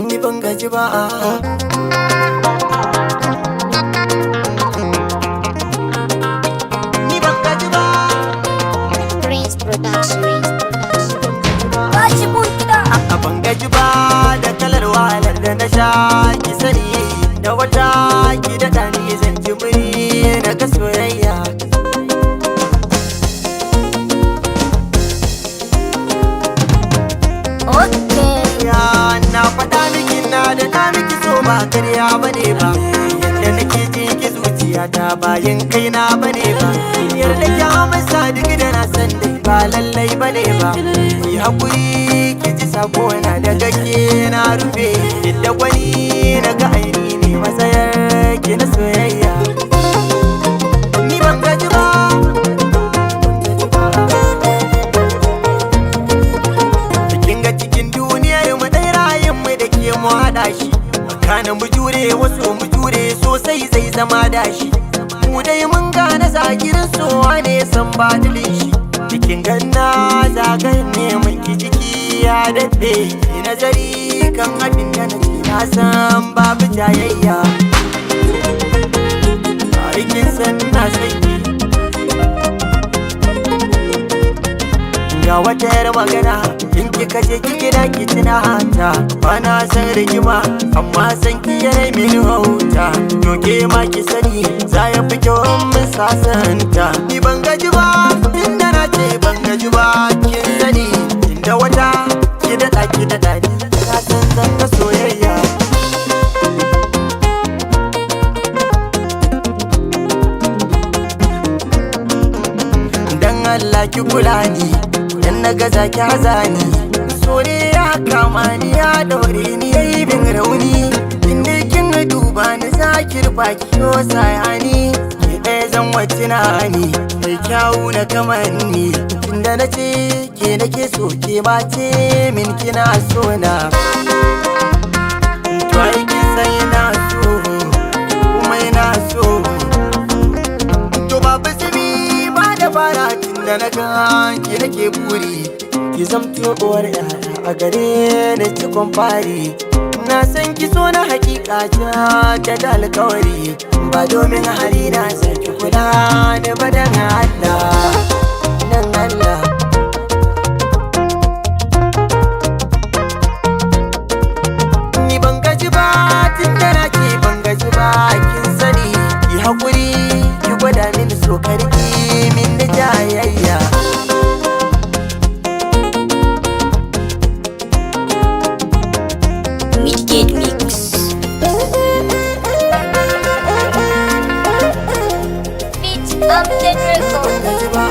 ni ban gaji ba. Ni ban gaji ba. Prince Production. Bashi mun gida. A ban gaji ba da kalar wahalar da na sha ki sani da wata ki da ɗani zan ji muri na ga soyayya. Okay. Ya na faɗa miki na da na miki so ba karya bane ba. Yadda nake jin ki zuciyata bayan kaina bane ba. Yarda ki amsa duk da na san dai ba lallai bane ba. Ki haƙuri ki ji sako na daga ke na rufe. Yadda wani na ga aini ne matsayar ki na soyayya. Ni ban gaji ba. Mu haɗa shi kana mu jure wasu mu jure sosai zai zama dashi. Mu dai mun gane zagirin sowa ne san badilin shi. Cikin ganna zagayen ne mun ki jiki ya daɗe. Ki nazari kan abin da na ce na san babu jayayya. Aikin san na sanki ga wata yar magana in kika je ki gida ki tuna hanta. Bana san rigima amma san ki yana mini hauta. To ke ma ki sani za ya fi kyau mun sasanta. Ni ban gaji ba inda na ce ban gaji ba kin sani. Inda wata ki daɗa ki daɗa ni na san zan ga soyayya. Dan Allah ki kula ni dan na gaza ki hazani. So ne ya kama ni ya daure ni yayi bin rauni. Inda kin duba ni za ki rufa ki yo sayani. Ki ɗaya zan wacce na ni mai kyawu na kamanni. Inda na ce ke nake so ke ma ce min kina so na. To ai kin san ina so kuma ina so. To babu simi ba da fara tunda na ga ki nake buri. Ki zamto uwar yaya a gare ni cikon fari. Na san ki so na hakika ta da alkawari. Ba domin hali na saki kula da badan Allah. Dan Allah ni ban gaji ba tunda na ce ban gaji ba kin sani. Ki haƙuri ki gwada mini so karki min da jayayya. Midgate Mix. Beat up the record. Gaji ba.